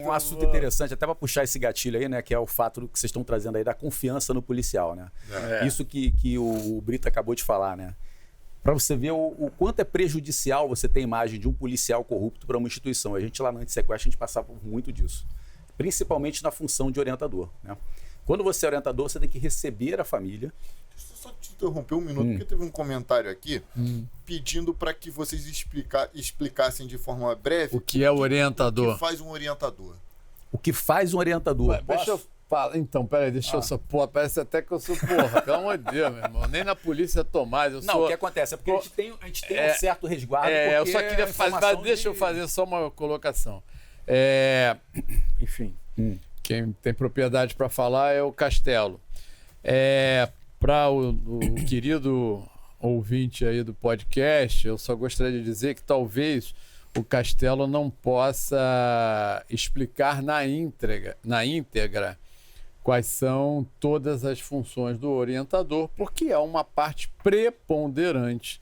um assunto interessante, até para puxar esse gatilho aí, né? Que é o fato que vocês estão trazendo aí da confiança no policial, né? Isso que o Brito acabou de falar, né? Para você ver o quanto é prejudicial você ter a imagem de um policial corrupto para uma instituição. A gente lá no Antissequestro, a gente passava por muito disso. Principalmente na função de orientador, né? Quando você é orientador, você tem que receber a família. Deixa eu só te interromper um minuto, porque teve um comentário aqui pedindo para que vocês explicassem de forma breve o que é o orientador. O que faz um orientador. O que faz um orientador? Deixa eu falar. Então, peraí, deixa eu só. Pô, parece até que eu sou porra. Pelo amor de Deus, meu irmão. Nem na polícia Tomás. O que acontece? É porque a gente tem um certo resguardo. Eu só queria fazer. Mas deixa eu fazer só uma colocação. Enfim, quem tem propriedade para falar é o Castelo. Para o querido ouvinte aí do podcast, eu só gostaria de dizer que talvez o Castelo não possa explicar na íntegra quais são todas as funções do orientador, porque é uma parte preponderante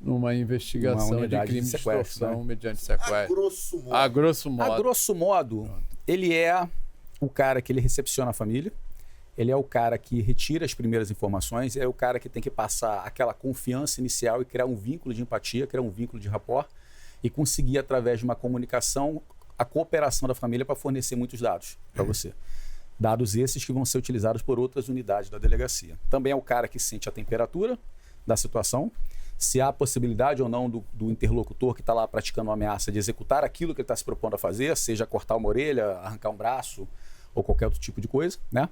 numa investigação de crime de extorsão mediante sequestro. A grosso modo. A grosso modo, ele é o cara que ele recepciona a família, ele é o cara que retira as primeiras informações, é o cara que tem que passar aquela confiança inicial e criar um vínculo de empatia, criar um vínculo de rapport e conseguir, através de uma comunicação, a cooperação da família para fornecer muitos dados para você. Dados esses que vão ser utilizados por outras unidades da delegacia. Também é o cara que sente a temperatura da situação, se há possibilidade ou não do interlocutor que está lá praticando uma ameaça de executar aquilo que ele está se propondo a fazer, seja cortar uma orelha, arrancar um braço ou qualquer outro tipo de coisa, né?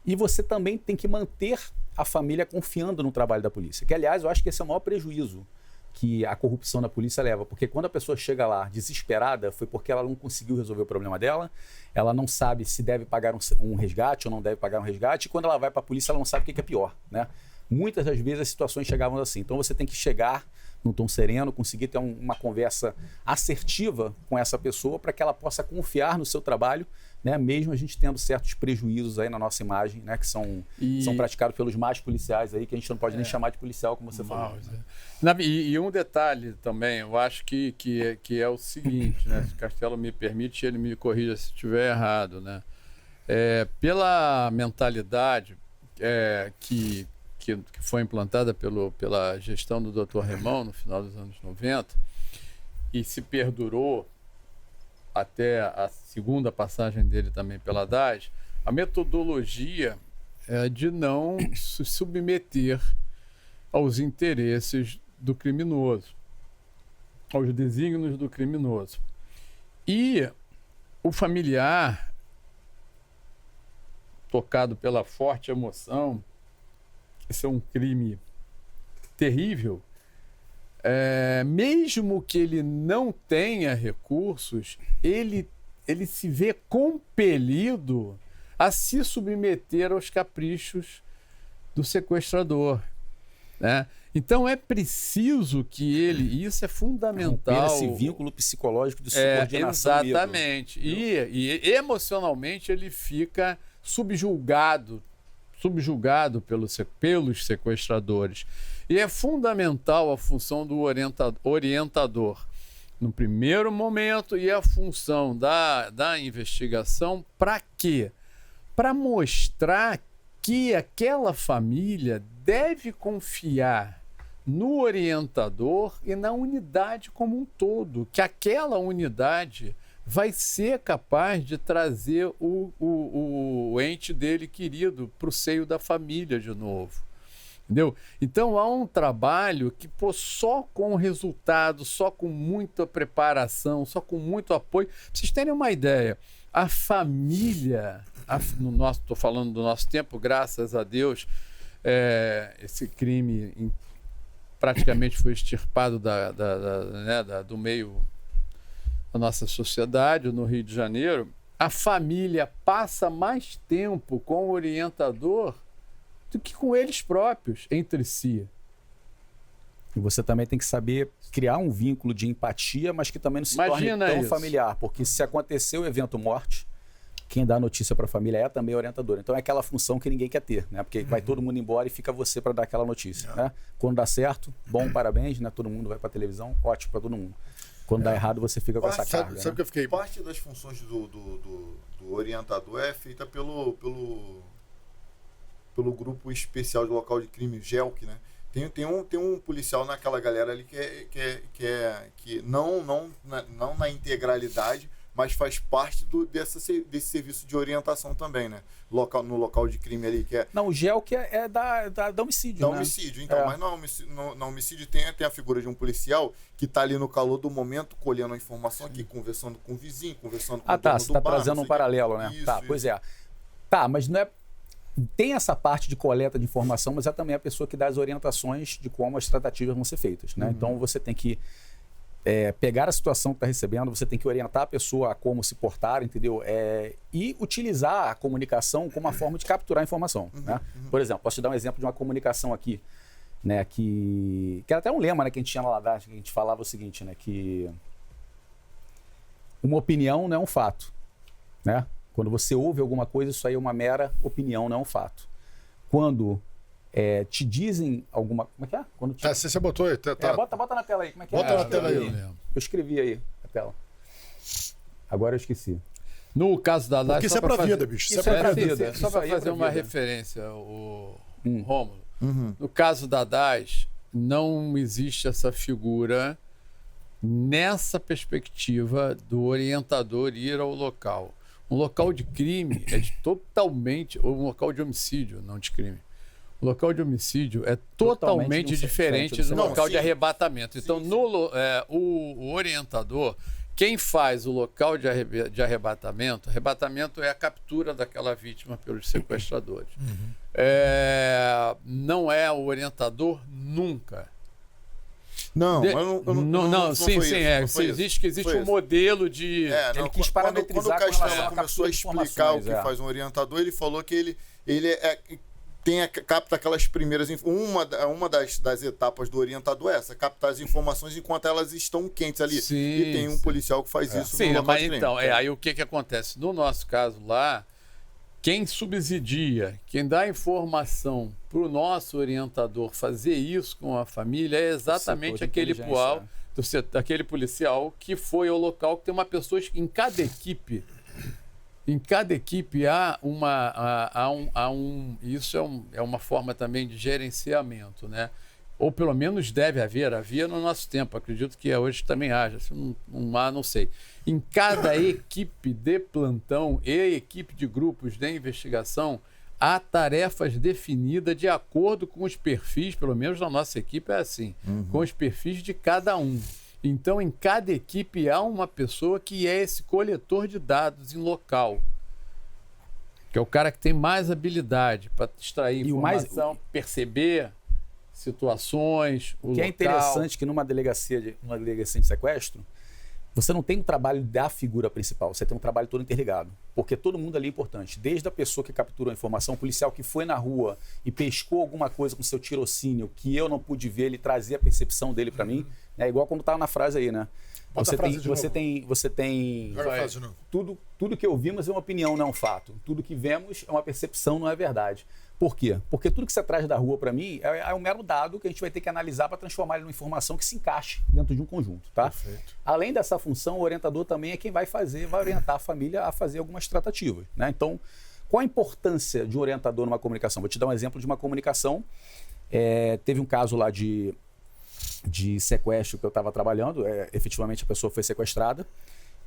E você também tem que manter a família confiando no trabalho da polícia. Que, aliás, eu acho que esse é o maior prejuízo que a corrupção da polícia leva. Porque quando a pessoa chega lá desesperada, foi porque ela não conseguiu resolver o problema dela, ela não sabe se deve pagar um resgate ou não deve pagar um resgate, e quando ela vai para a polícia, ela não sabe o que é pior, né? Muitas das vezes as situações chegavam assim. Então você tem que chegar num tom sereno, conseguir ter uma conversa assertiva com essa pessoa para que ela possa confiar no seu trabalho, né? Mesmo a gente tendo certos prejuízos aí na nossa imagem, né? Que são praticados pelos mais policiais aí, que a gente não pode nem chamar de policial, como você falou. E um detalhe também, eu acho que é o seguinte, né? Se o Castelo me permite, ele me corrija se estiver errado, né? Pela mentalidade que foi implantada pela gestão do Dr. Raimon no final dos anos 90 e se perdurou até a segunda passagem dele também pela DAS, a metodologia é de não se submeter aos interesses do criminoso, aos desígnios do criminoso. E o familiar, tocado pela forte emoção, esse é um crime terrível, mesmo que ele não tenha recursos, ele se vê compelido a se submeter aos caprichos do sequestrador, né? Então é preciso que ele, isso é fundamental. Romper esse vínculo psicológico de subordinação. Exatamente. E emocionalmente ele fica subjugado pelos sequestradores. E é fundamental a função do orientador no primeiro momento e a função da investigação para quê? Para mostrar que aquela família deve confiar no orientador e na unidade como um todo, que aquela unidade vai ser capaz de trazer o ente dele querido para o seio da família de novo. Entendeu? Então há um trabalho que só com resultado, só com muita preparação, só com muito apoio. Pra vocês terem uma ideia, a família, estou falando do nosso tempo, graças a Deus, esse crime praticamente foi extirpado do meio da nossa sociedade, no Rio de Janeiro. A família passa mais tempo com o orientador do que com eles próprios, entre si. E você também tem que saber criar um vínculo de empatia, mas que também não se torne tão familiar, porque se acontecer o evento morte, quem dá a notícia para a família é também o orientador. Então é aquela função que ninguém quer ter, né? Porque vai todo mundo embora e fica você para dar aquela notícia, né? Quando dá certo, bom, parabéns, né? Todo mundo vai para a televisão, ótimo para todo mundo. Quando dá errado, você fica com essa carga. Sabe que eu fiquei... Parte das funções do orientador é feita pelo grupo especial de local de crime, GELC, né? Tem um policial naquela galera ali que não na integralidade, mas faz parte desse serviço de orientação também, né? No local de crime ali, que é... Não, o GELC é da homicídio, da né? homicídio, então. Mas no homicídio tem a figura de um policial que está ali no calor do momento, colhendo a informação aqui, conversando com o vizinho, conversando com o dono do bar. Você está trazendo um paralelo, né? Isso, Pois é. Tá, mas não é... Tem essa parte de coleta de informação, mas é também a pessoa que dá as orientações de como as tratativas vão ser feitas, né? Então, você tem que pegar a situação que está recebendo, você tem que orientar a pessoa a como se portar, entendeu? E utilizar a comunicação como uma forma de capturar a informação, né? Por exemplo, posso te dar um exemplo de uma comunicação aqui, né? Que era até um lema, né, que a gente tinha lá atrás, que a gente falava o seguinte, né? Que uma opinião não é um fato, né? Quando você ouve alguma coisa, isso aí é uma mera opinião, não é um fato. Quando te dizem alguma... Como é que é? Quando Você botou aí. Bota na tela aí. Como é que bota é? na tela aí. Eu escrevi aí na tela. Agora eu esqueci. No caso da Porque isso é pra vida, bicho. Isso é pra vida. Só para fazer uma referência, o Rômulo. No caso da DAS, não existe essa figura nessa perspectiva do orientador ir ao local. Um local de crime é totalmente... Ou um local de homicídio, não de crime. O local de homicídio é totalmente diferente do local de arrebatamento. Então, o orientador, quem faz o local de arrebatamento é a captura daquela vítima pelos sequestradores. Não é o orientador nunca. Existe um modelo de... Ele quis parametrizar. Quando o Castelo começou a explicar o que faz um orientador, ele falou que ele capta aquelas primeiras... Uma das etapas do orientador é essa, captar as informações enquanto elas estão quentes ali. E tem um policial que faz isso no local de crime. Então, aí o que acontece? No nosso caso lá, quem subsidia, quem dá informação para o nosso orientador fazer isso com a família é exatamente aquele policial que foi ao local, que tem uma pessoa em cada equipe. Em cada equipe isso é uma forma também de gerenciamento, né? Ou pelo menos havia no nosso tempo, acredito que hoje também haja, se não há, não sei. Em cada equipe de plantão e equipe de grupos de investigação, há tarefas definidas de acordo com os perfis, pelo menos na nossa equipe é assim, com os perfis de cada um. Então, em cada equipe há uma pessoa que é esse coletor de dados em local, que é o cara que tem mais habilidade para extrair informação, perceber situações, o que local. É interessante que numa delegacia de sequestro, você não tem um trabalho da figura principal, você tem um trabalho todo interligado, porque todo mundo ali é importante, desde a pessoa que capturou a informação, o policial que foi na rua e pescou alguma coisa com seu tirocínio que eu não pude ver, ele trazia a percepção dele para mim, né? Igual quando estava na frase aí, né? Você tem tudo que ouvimos é uma opinião, não é um fato. Tudo que vemos é uma percepção, não é verdade. Por quê? Porque tudo que você traz da rua para mim é um mero dado que a gente vai ter que analisar para transformar ele numa informação que se encaixe dentro de um conjunto, tá? Perfeito. Além dessa função, o orientador também é quem vai orientar a família a fazer algumas tratativas, né? Então, qual a importância de um orientador numa comunicação? Vou te dar um exemplo de uma comunicação. Teve um caso lá de sequestro que eu estava trabalhando, efetivamente a pessoa foi sequestrada,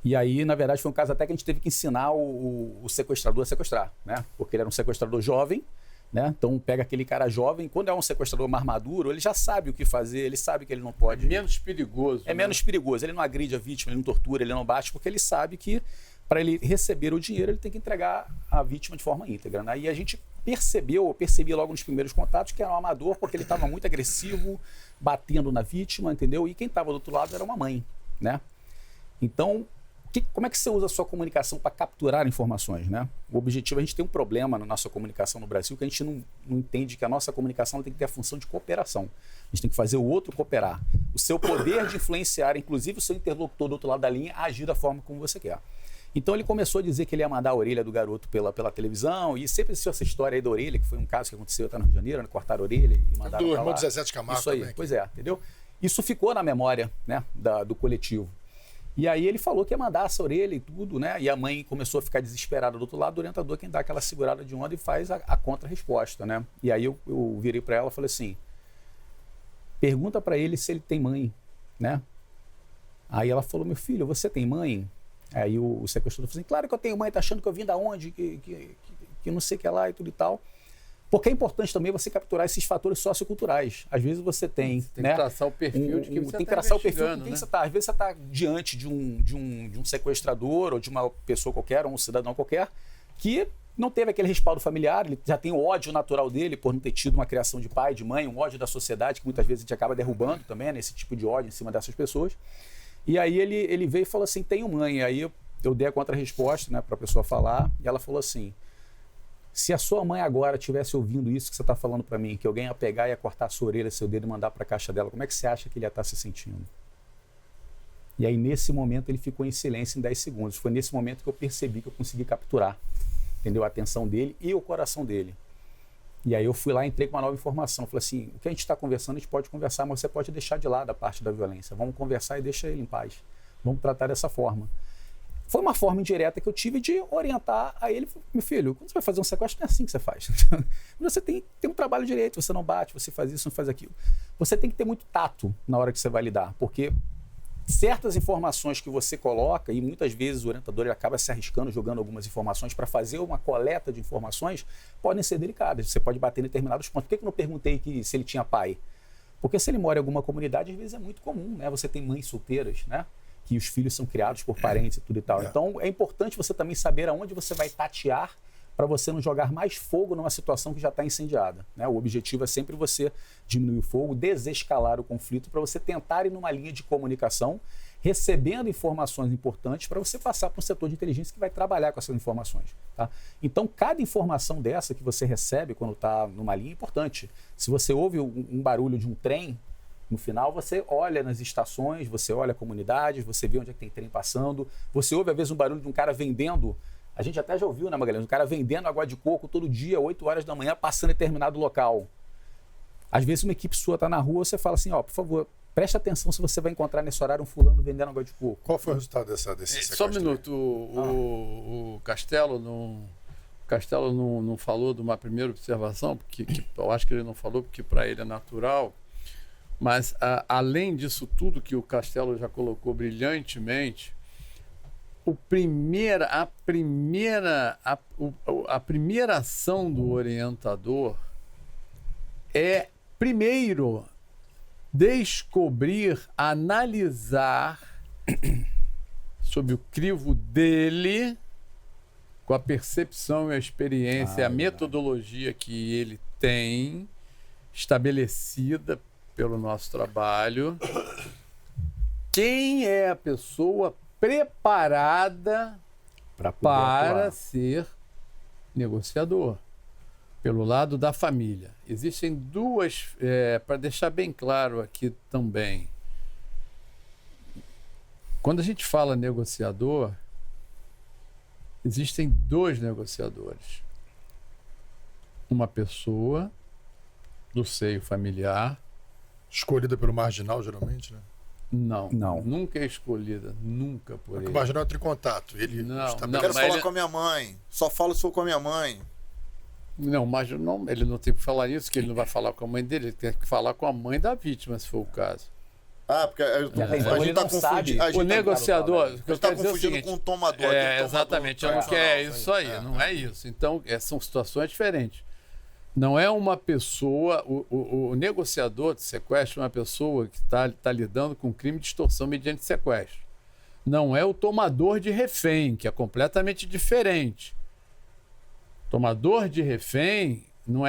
e aí, na verdade, foi um caso até que a gente teve que ensinar o sequestrador a sequestrar, né? Porque ele era um sequestrador jovem, né? Então pega aquele cara jovem, quando é um sequestrador mais maduro, ele já sabe o que fazer, ele sabe que ele não pode... É menos perigoso. Menos perigoso, ele não agride a vítima, ele não tortura, ele não bate, porque ele sabe que para ele receber o dinheiro, ele tem que entregar a vítima de forma íntegra, né? E a gente percebi logo nos primeiros contatos que era um amador, porque ele estava muito agressivo, batendo na vítima, entendeu? E quem estava do outro lado era uma mãe, né? Então, como é que você usa a sua comunicação para capturar informações, né? O objetivo, a gente tem um problema na nossa comunicação no Brasil, que a gente não entende que a nossa comunicação tem que ter a função de cooperação. A gente tem que fazer o outro cooperar. O seu poder de influenciar, inclusive o seu interlocutor do outro lado da linha, a agir da forma como você quer. Então ele começou a dizer que ele ia mandar a orelha do garoto pela televisão, e sempre existiu essa história aí da orelha, que foi um caso que aconteceu até no Rio de Janeiro, né? Cortaram a orelha e mandaram do pra irmão lá. do Zezé de Camargo. Isso aí, também. pois é, entendeu? Isso ficou na memória, né, do coletivo. E aí ele falou que ia mandar essa orelha e tudo, né? E a mãe começou a ficar desesperada do outro lado, o orientador quem dá aquela segurada de onda e faz a contra-resposta, né? E aí eu virei para ela e falei assim, pergunta para ele se ele tem mãe, né? Aí ela falou, meu filho, você tem mãe? Aí o sequestrador falou assim, claro que eu tenho mãe, tá achando que eu vim da onde, que não sei o que lá e tudo e tal. Porque é importante também você capturar esses fatores socioculturais. Às vezes você tem... Tem que traçar o perfil de quem você tem que tá traçar o perfil de investigando, quem né? você está. Às vezes você está diante de um sequestrador ou de uma pessoa qualquer, ou um cidadão qualquer, que não teve aquele respaldo familiar, ele já tem o ódio natural dele por não ter tido uma criação de pai, de mãe, um ódio da sociedade, que muitas vezes a gente acaba derrubando também, né, esse tipo de ódio em cima dessas pessoas. E aí ele veio e falou assim, tenho mãe. Aí eu dei a contra-resposta, né, para a pessoa falar, e ela falou assim, se a sua mãe agora estivesse ouvindo isso que você está falando para mim, que alguém ia pegar e ia cortar a sua orelha, seu dedo e mandar para a caixa dela, como é que você acha que ele ia estar se sentindo? E aí, nesse momento, ele ficou em silêncio em 10 segundos. Foi nesse momento que eu percebi que eu consegui capturar, entendeu? A atenção dele e o coração dele. E aí eu fui lá e entrei com uma nova informação. Falei assim, o que a gente está conversando, a gente pode conversar, mas você pode deixar de lado a parte da violência. Vamos conversar e deixa ele em paz. Vamos tratar dessa forma. Foi uma forma indireta que eu tive de orientar a ele. Meu filho, quando você vai fazer um sequestro, não é assim que você faz. Você tem um trabalho direito, você não bate, você faz isso, não faz aquilo. Você tem que ter muito tato na hora que você vai lidar, porque certas informações que você coloca, e muitas vezes o orientador ele acaba se arriscando, jogando algumas informações para fazer uma coleta de informações, podem ser delicadas. Você pode bater em determinados pontos. Por que eu não perguntei se ele tinha pai? Porque se ele mora em alguma comunidade, às vezes é muito comum, né? Você tem mães solteiras, né? Que os filhos são criados por parentes e tudo e tal. Então, é importante você também saber aonde você vai tatear para você não jogar mais fogo numa situação que já está incendiada, né? O objetivo é sempre você diminuir o fogo, desescalar o conflito, para você tentar ir numa linha de comunicação, recebendo informações importantes para você passar para um setor de inteligência que vai trabalhar com essas informações. Tá? Então, cada informação dessa que você recebe quando está numa linha é importante. Se você ouve um barulho de um trem, no final, você olha nas estações, você olha comunidades, você vê onde é que tem trem passando, você ouve, às vezes, um barulho de um cara vendendo. A gente até já ouviu, né, Magalhães? Um cara vendendo água de coco todo dia, 8 horas da manhã, passando em determinado local. Às vezes, uma equipe sua está na rua, você fala assim, ó, por favor, preste atenção se você vai encontrar nesse horário um fulano vendendo água de coco. Qual foi o resultado desse sequestro? Só um minuto, o Castelo não falou de uma primeira observação, porque eu acho que ele não falou, porque para ele é natural. Mas, além disso tudo que o Castelo já colocou brilhantemente, a primeira ação do orientador é, primeiro, descobrir, analisar sob o crivo dele, com a percepção e a experiência, a metodologia que ele tem estabelecida pelo nosso trabalho, quem é a pessoa preparada para ser negociador, pelo lado da família. Existem duas, para deixar bem claro aqui também, quando a gente fala negociador, existem dois negociadores. Uma pessoa do seio familiar, escolhida pelo marginal, geralmente, né? Não. Não. Nunca é escolhida, nunca por ele. O marginal entra em contato. Ele Não, Eu não, quero mas falar ele- com a minha mãe. Só falo se for com a minha mãe. Não, mas não, ele não tem que falar isso, que ele não vai falar com a mãe dele, ele tem que falar com a mãe da vítima, se for o caso. Ah, porque a Então, gente ele tá não sabe. confundindo. A O gente negociador, o que eu tá quero dizer é o confundindo seguinte, com o tomador. aquele tomador exatamente, eu não tradicional, quero isso aí, não é isso. Então, são situações diferentes. Não é uma pessoa, o negociador de sequestro é uma pessoa que está lidando com crime de extorsão mediante sequestro. Não é o tomador de refém, que é completamente diferente. Tomador de refém não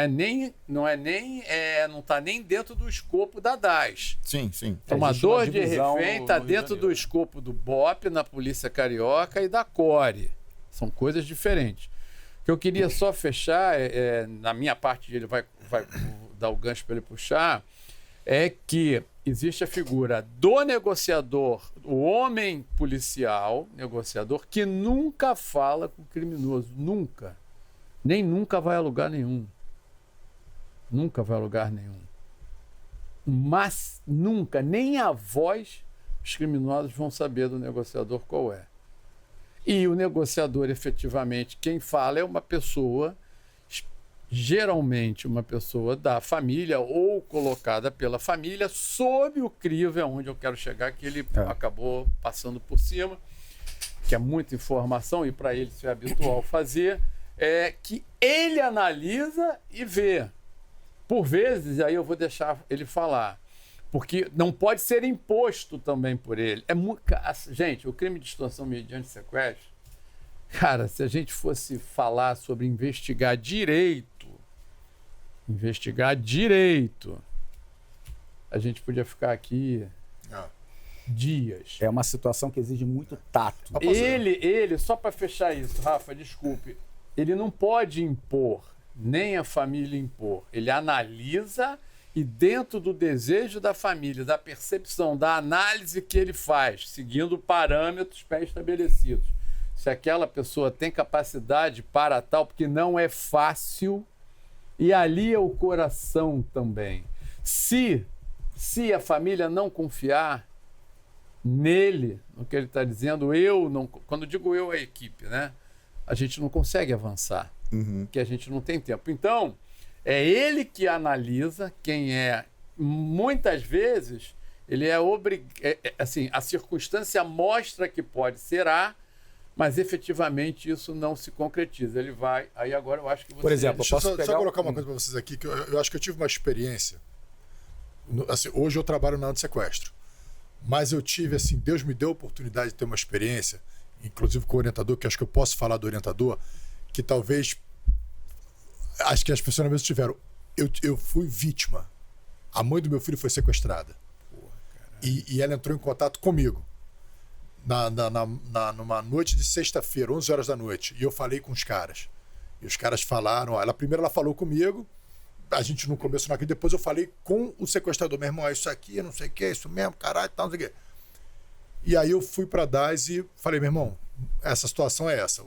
está nem dentro do escopo da DAS. Sim, sim. Tomador uma de divisão refém está no Rio de dentro do Janeiro. escopo do BOP, na Polícia Carioca e da CORE. São coisas diferentes. O que eu queria só fechar, na minha parte, ele vai dar o gancho para ele puxar, é que existe a figura do negociador, o homem policial, negociador, que nunca fala com o criminoso. Nunca. Nem nunca vai a lugar nenhum. Nunca vai a lugar nenhum. Mas nunca, nem a voz os criminosos vão saber do negociador qual é. E o negociador, efetivamente, quem fala é uma pessoa, geralmente uma pessoa da família ou colocada pela família sob o crivo, é onde eu quero chegar, que ele acabou passando por cima, que é muita informação e para ele isso é habitual fazer, é que ele analisa e vê. Por vezes, aí eu vou deixar ele falar, porque não pode ser imposto também por ele. Gente, o crime de extorsão mediante sequestro, cara, se a gente fosse falar sobre investigar direito, a gente podia ficar aqui dias. É uma situação que exige muito tato. Ele, só para fechar isso, Rafa, desculpe, ele não pode impor, nem a família impor. Ele analisa e dentro do desejo da família, da percepção, da análise que ele faz, seguindo parâmetros pré-estabelecidos. Se aquela pessoa tem capacidade para tal, porque não é fácil, e ali é o coração também. Se a família não confiar nele, no que ele está dizendo, quando digo eu, é a equipe, né? A gente não consegue avançar, porque a gente não tem tempo. Então, é ele que analisa quem é. Muitas vezes, ele assim, a circunstância mostra que pode ser A, mas efetivamente isso não se concretiza. Ele vai. Aí agora eu acho que você. Por exemplo, Deixa eu só colocar uma coisa para vocês aqui, que eu acho que eu tive uma experiência. Assim, hoje eu trabalho na área de sequestro, mas eu tive, assim, Deus me deu a oportunidade de ter uma experiência, inclusive com o orientador, que acho que eu posso falar do orientador, que talvez. Acho que as pessoas mesmo tiveram. Eu fui vítima. A mãe do meu filho foi sequestrada. E ela entrou em contato comigo. Numa noite de sexta-feira, 11 horas da noite. E eu falei com os caras. E os caras falaram... Primeiro ela falou comigo. A gente no começo não acreditou. Depois eu falei com o sequestrador. Meu irmão, é isso aqui, não sei o que, é isso mesmo, caralho, tal, não sei o que. E aí eu fui pra DAS e falei, meu irmão, essa situação é essa.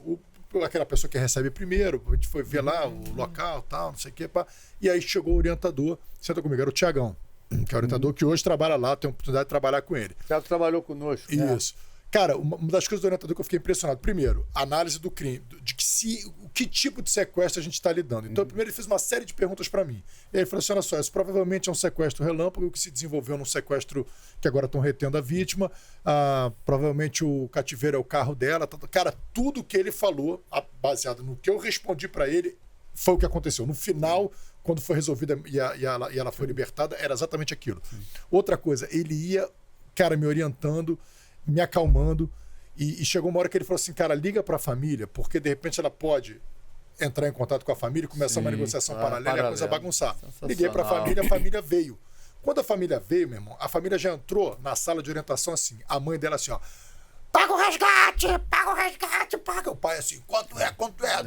Aquela pessoa que recebe primeiro, a gente foi ver lá o local, tal, não sei o que. E aí chegou o orientador, senta comigo, era o Tiagão, que é o orientador que hoje trabalha lá, tem a oportunidade de trabalhar com ele. O Thiago trabalhou conosco. Isso. Cara, uma das coisas do orientador que eu fiquei impressionado, primeiro, a análise do crime, de que tipo de sequestro a gente está lidando. Então, primeiro ele fez uma série de perguntas para mim. E aí ele falou assim, olha só, isso provavelmente é um sequestro relâmpago que se desenvolveu num sequestro que agora estão retendo a vítima, provavelmente o cativeiro é o carro dela. Cara, tudo que ele falou, baseado no que eu respondi para ele, foi o que aconteceu. No final, quando foi resolvida e ela foi libertada, era exatamente aquilo. Outra coisa, ele ia, cara, me orientando, me acalmando, e chegou uma hora que ele falou assim, cara, liga para a família, porque de repente ela pode entrar em contato com a família e começar uma negociação paralela e a coisa bagunçar. Liguei para a família veio. Quando a família veio, meu irmão, a família já entrou na sala de orientação assim, a mãe dela assim, ó, paga o resgate, paga. O pai assim, quanto é,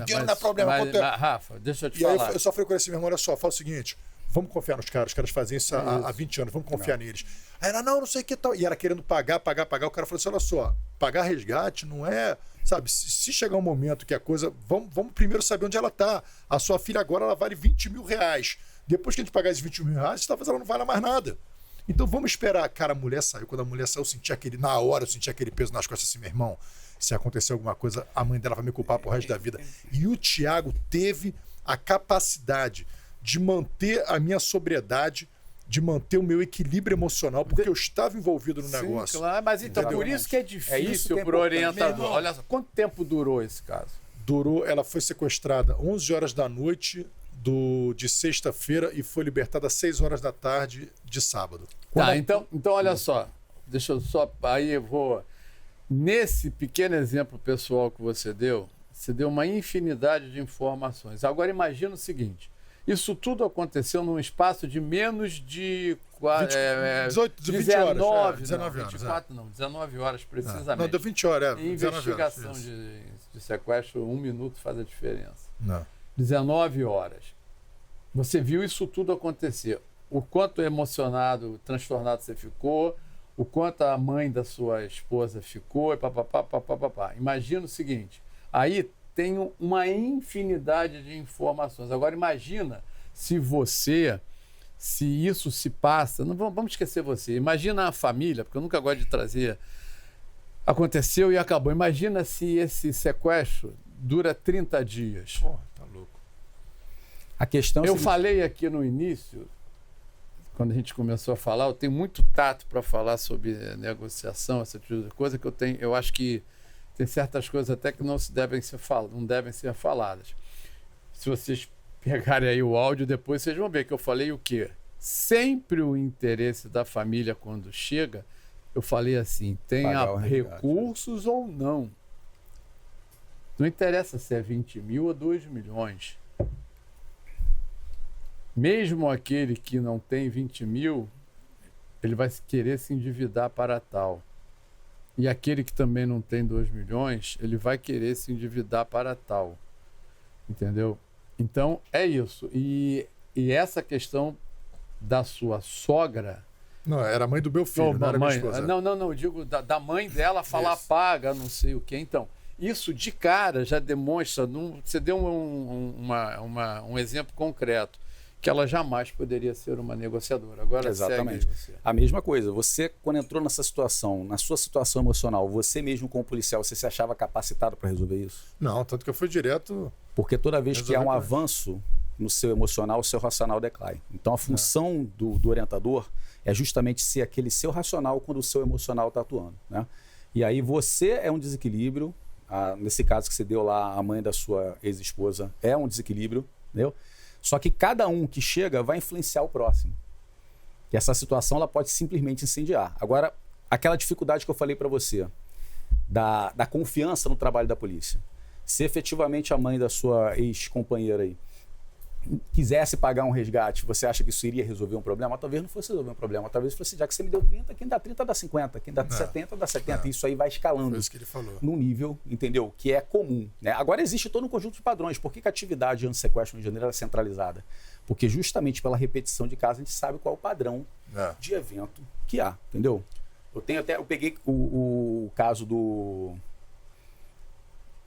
dinheiro não é problema, quanto é. Rafa, deixa eu te falar. E aí eu só falei com ele assim, meu irmão, olha só, fala o seguinte, vamos confiar nos caras, os caras fazem isso há 20 anos, vamos confiar neles. Aí ela, não sei o que tal. E ela querendo pagar. O cara falou assim, olha só, pagar resgate não é... Sabe, se chegar um momento que a coisa... Vamos primeiro saber onde ela tá. A sua filha agora, ela vale 20 mil reais. Depois que a gente pagar esses 20 mil reais, talvez ela não valha mais nada. Então vamos esperar. Cara, a mulher saiu. Quando a mulher saiu, na hora eu senti aquele peso nas costas assim, meu irmão, se acontecer alguma coisa, a mãe dela vai me culpar pro resto da vida. E o Thiago teve a capacidade de manter a minha sobriedade, de manter o meu equilíbrio emocional, porque eu estava envolvido no negócio. Claro, mas então por isso que é difícil para o orientador. Olha só, quanto tempo durou esse caso? Ela foi sequestrada 11 horas da noite de sexta-feira e foi libertada às 6 horas da tarde de sábado. Tá, então olha só, deixa eu só, aí eu vou... Nesse pequeno exemplo pessoal que você deu uma infinidade de informações. Agora imagina o seguinte, isso tudo aconteceu num espaço de menos de 19 horas. 19 horas precisamente. Não, deu 20 horas. Em investigação de sequestro, 1 minuto faz a diferença. Não. 19 horas. Você viu isso tudo acontecer. O quanto emocionado, transtornado você ficou, o quanto a mãe da sua esposa ficou, e papapá. Imagina o seguinte, aí tem uma infinidade de informações. Agora imagina se você se isso se passa... Não vamos esquecer você. Imagina a família, porque eu nunca gosto de trazer... Aconteceu e acabou. Imagina se esse sequestro dura 30 dias. Pô, tá louco. A questão é Eu falei aqui no início, quando a gente começou a falar, eu tenho muito tato para falar sobre negociação, essa tipo de coisa, que eu acho que tem certas coisas até que não devem ser faladas. Se vocês pegarem aí o áudio depois, vocês vão ver que eu falei o quê? Sempre o interesse da família quando chega, eu falei assim, tenha recursos ou não. Não interessa se é 20 mil ou 2 milhões. Mesmo aquele que não tem 20 mil, ele vai querer se endividar para tal. E aquele que também não tem 2 milhões, ele vai querer se endividar para tal. Entendeu? Então, é isso. E essa questão da sua sogra... Não, era a mãe do meu filho, não era minha esposa. Não, eu digo da mãe dela falar Isso. paga, não sei o quê. Então, isso de cara já demonstra... Você deu um exemplo concreto. Que ela jamais poderia ser uma negociadora. Agora exatamente. Segue você. A mesma coisa. Você, quando entrou nessa situação, na sua situação emocional, você mesmo como policial, você se achava capacitado para resolver isso? Não, tanto que eu fui direto... Porque toda vez que há um Exatamente. avanço no seu emocional, o seu racional decai. Então a função do orientador é justamente ser aquele seu racional quando o seu emocional está atuando, né? E aí você é um desequilíbrio. Nesse caso que você deu lá, a mãe da sua ex-esposa é um desequilíbrio, entendeu? Só que cada um que chega vai influenciar o próximo. E essa situação ela pode simplesmente incendiar. Agora, aquela dificuldade que eu falei para você, da confiança no trabalho da polícia. Se efetivamente a mãe da sua ex-companheira aí quisesse pagar um resgate, você acha que isso iria resolver um problema? Talvez não fosse resolver um problema. Talvez fosse, já que você me deu 30, quem dá 30 dá 50, quem dá 70 dá 70. Isso aí vai escalando. Foi isso que ele falou. Num nível, entendeu? Que é comum, né? Agora existe todo um conjunto de padrões. Por que a atividade anti-sequestro no Rio de Janeiro é centralizada? Porque justamente pela repetição de casos a gente sabe qual é o padrão de evento que há, entendeu? Eu peguei o caso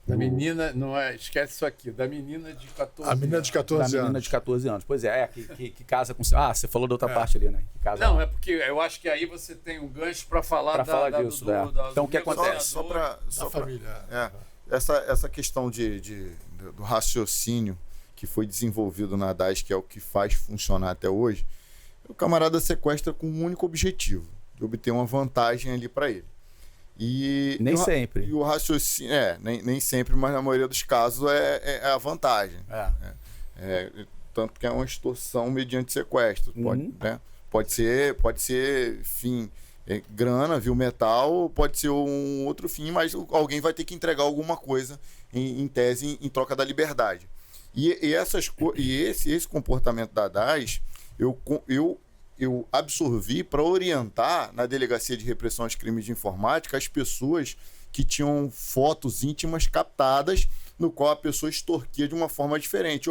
da menina, não é, esquece isso aqui, da menina de 14 A menina de 14 anos. Da menina de 14 anos. Pois é, que casa com... você falou da outra parte ali, né? Que casa não, é porque eu acho que aí você tem um gancho para falar disso. Então, o que acontece? Só para família. Essa questão do raciocínio que foi desenvolvido na DAS, que é o que faz funcionar até hoje, o camarada sequestra com um único objetivo, de obter uma vantagem ali para ele. Nem sempre. E o raciocínio... nem sempre, mas na maioria dos casos é a vantagem. Tanto que é uma extorsão mediante sequestro. Pode ser fim, grana, viu, metal, pode ser um outro fim, mas alguém vai ter que entregar alguma coisa, em tese, em troca da liberdade. E esse comportamento da DAS, eu absorvi para orientar na Delegacia de Repressão aos Crimes de Informática as pessoas que tinham fotos íntimas captadas, no qual a pessoa extorquia de uma forma diferente.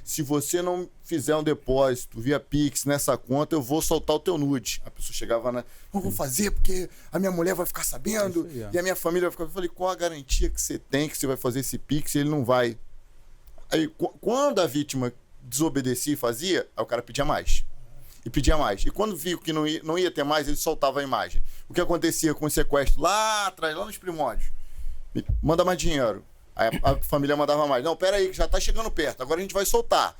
Se você não fizer um depósito via Pix nessa conta, eu vou soltar o teu nude. A pessoa chegava não vou fazer porque a minha mulher vai ficar sabendo e a minha família vai ficar... Eu falei, qual a garantia que você tem que você vai fazer esse Pix e ele não vai? Aí, quando a vítima desobedecia e fazia, aí o cara pedia mais. E pedia mais. E quando viu que não ia ter mais, ele soltava a imagem. O que acontecia com o sequestro lá atrás, lá nos primórdios? Manda mais dinheiro. Aí a família mandava mais. Não, pera aí, que já tá chegando perto. Agora a gente vai soltar.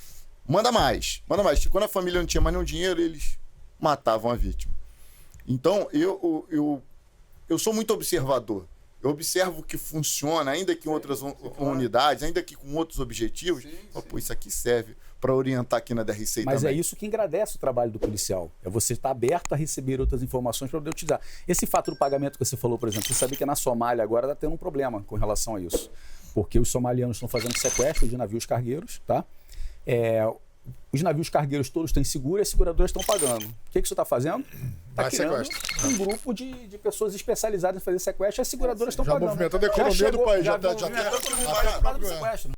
Manda mais. Quando a família não tinha mais nenhum dinheiro, eles matavam a vítima. Então, eu sou muito observador. Eu observo que funciona, ainda que em outras unidades, ainda que com outros objetivos. Pô, isso aqui serve para orientar aqui na DRC Mas também. é isso que engrandece o trabalho do policial. É você estar aberto a receber outras informações para poder utilizar. Esse fato do pagamento que você falou, por exemplo, você sabia que na Somália agora está tendo um problema com relação a isso. Porque os somalianos estão fazendo sequestro de navios cargueiros, tá? Os navios cargueiros todos têm seguro e as seguradoras estão pagando. O que isso está fazendo? Está criando um grupo de pessoas especializadas em fazer sequestro e as seguradoras estão pagando. Já movimentando a economia do país. Já movimentando a economia do sequestro.